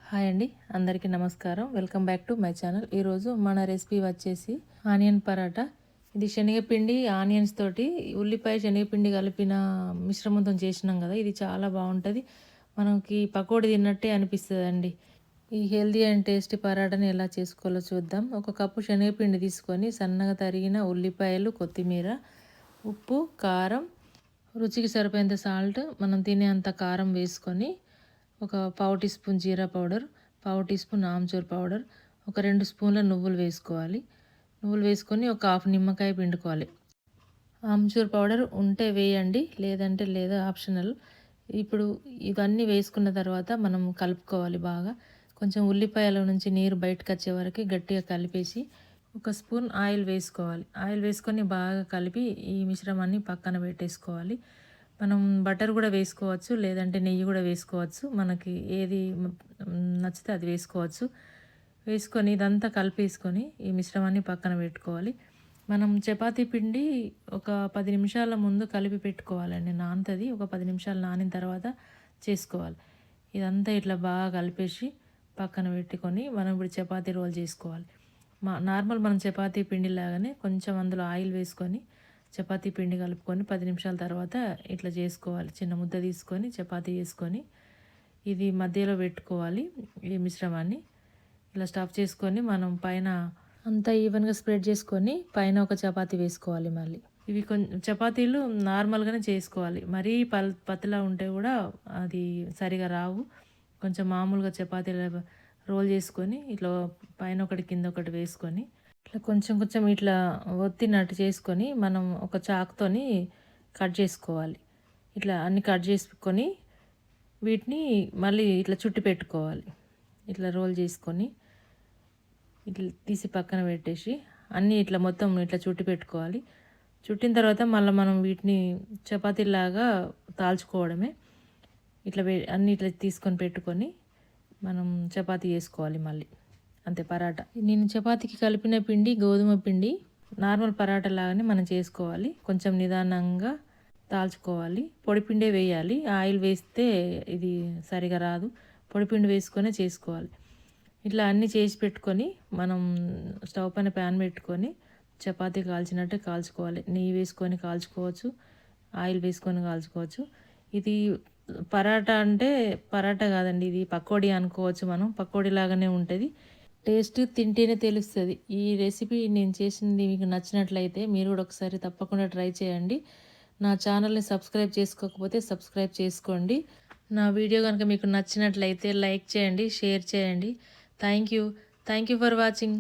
Hi అండి, అందరికీ నమస్కారం. Welcome back to my channel. ఈరోజు మన రెసిపీ వచ్చేసి ఆనియన్ పరాటా. ఇది శనగపిండి ఆనియన్స్ తోటి ఉల్లిపాయ శనగపిండి కలిపిన మిశ్రమంతో చేసినాం కదా. ఇది చాలా బాగుంటుంది, మనకి పకోడీ తిన్నట్టే అనిపిస్తుంది అండి. ఈ హెల్దీ అండ్ టేస్టీ పరాటాని ఎలా చేసుకోవాలో చూద్దాం. ఒక కప్పు శనగపిండి తీసుకొని సన్నగా తరిగిన ఉల్లిపాయలు, కొత్తిమీర, ఉప్పు, కారం, రుచికి సరిపోయేంత సాల్ట్, మనం తినే అంత కారం వేసుకొని ఒక పావు టీ స్పూన్ జీరా పౌడర్, పావు టీ స్పూన్ ఆమ్చూర్ పౌడర్, ఒక 2 స్పూన్ల నువ్వులు వేసుకోవాలి. నువ్వులు వేసుకొని ఒక హాఫ్ నిమ్మకాయ పిండుకోవాలి. ఆమ్చూర్ పౌడర్ ఉంటే వేయండి, లేదంటే లేదా, ఆప్షనల్. ఇప్పుడు ఇవన్నీ వేసుకున్న తర్వాత మనం కలుపుకోవాలి బాగా. కొంచెం ఉల్లిపాయల నుంచి నీరు బయటకు వచ్చే వరకు గట్టిగా కలిపేసి ఒక స్పూన్ ఆయిల్ వేసుకోవాలి. ఆయిల్ వేసుకొని బాగా కలిపి ఈ మిశ్రమాన్ని పక్కన పెట్టేసుకోవాలి. మనం బటర్ కూడా వేసుకోవచ్చు, లేదంటే నెయ్యి కూడా వేసుకోవచ్చు. మనకి ఏది నచ్చితే అది వేసుకోవచ్చు. వేసుకొని ఇదంతా కలిపేసుకొని ఈ మిశ్రమాన్ని పక్కన పెట్టుకోవాలి. మనం చపాతీ పిండి ఒక 10 నిమిషాల ముందు కలిపి పెట్టుకోవాలండి. నానుతుంది. ఒక 10 నిమిషాలు నానిన తర్వాత చేసుకోవాలి. ఇదంతా ఇట్లా బాగా కలిపేసి పక్కన పెట్టుకొని మనం ఇప్పుడు చపాతీ రోల్ చేసుకోవాలి. నార్మల్ మనం చపాతీ పిండి లాగానే కొంచెం అందులో ఆయిల్ వేసుకొని చపాతీ పిండి కలుపుకొని 10 నిమిషాల తర్వాత ఇట్లా చేసుకోవాలి. చిన్న ముద్ద తీసుకొని చపాతీ చేసుకొని ఇది మధ్యలో పెట్టుకోవాలి. ఈ మిశ్రమాన్ని ఇలా స్టఫ్ చేసుకొని మనం పైన అంతా ఈవెన్గా స్ప్రెడ్ చేసుకొని పైన ఒక చపాతీ వేసుకోవాలి. మళ్ళీ ఇవి కొంచెం చపాతీలు నార్మల్గానే చేసుకోవాలి. మరీ పతలా ఉంటే కూడా అది సరిగా రావు. కొంచెం మామూలుగా చపాతీలు రోల్ చేసుకొని ఇట్లా పైన ఒకటి కింద ఒకటి వేసుకొని ఇట్లా కొంచెం కొంచెం ఇట్లా ఒత్తినట్టు చేసుకొని మనం ఒక చాకుతోని కట్ చేసుకోవాలి. ఇట్లా అన్ని కట్ చేసుకొని వీటిని మళ్ళీ ఇట్లా చుట్టి పెట్టుకోవాలి. ఇట్లా రోల్ చేసుకొని ఇట్లా తీసి పక్కన పెట్టేసి అన్నీ ఇట్లా మొత్తం ఇట్లా చుట్టి పెట్టుకోవాలి. చుట్టిన తర్వాత మళ్ళీ మనం వీటిని చపాతీలాగా తాల్చుకోవడమే. ఇట్లా అన్నీ ఇట్లా తీసుకొని పెట్టుకొని మనం చపాతీ చేసుకోవాలి మళ్ళీ. అంతే పరాటా. నేను చపాతీకి కలిపిన పిండి గోధుమ పిండి. నార్మల్ పరాటా లాగానే మనం చేసుకోవాలి. కొంచెం నిదానంగా తాల్చుకోవాలి. పొడిపిండే వేయాలి. ఆయిల్ వేస్తే ఇది సరిగా రాదు. పొడిపిండి వేసుకొని చేసుకోవాలి. ఇట్లా అన్నీ చేసి పెట్టుకొని మనం స్టవ్ పైన ప్యాన్ పెట్టుకొని చపాతీ కాల్చినట్టే కాల్చుకోవాలి. నెయ్యి వేసుకొని కాల్చుకోవచ్చు, ఆయిల్ వేసుకొని కాల్చుకోవచ్చు. ఇది పరాటా అంటే పరాటా కాదండి, ఇది పకోడీ అనుకోవచ్చు. మనం పకోడీ లాగానే ఉంటుంది. టేస్ట్ తింటేనే తెలుస్తుంది. ఈ రెసిపీ నేను చేసింది మీకు నచ్చినట్లయితే మీరు కూడా ఒకసారి తప్పకుండా ట్రై చేయండి. నా ఛానల్ని సబ్స్క్రైబ్ చేసుకోకపోతే సబ్స్క్రైబ్ చేసుకోండి. నా వీడియో కనుక మీకు నచ్చినట్లయితే లైక్ చేయండి, షేర్ చేయండి. Thank you for watching.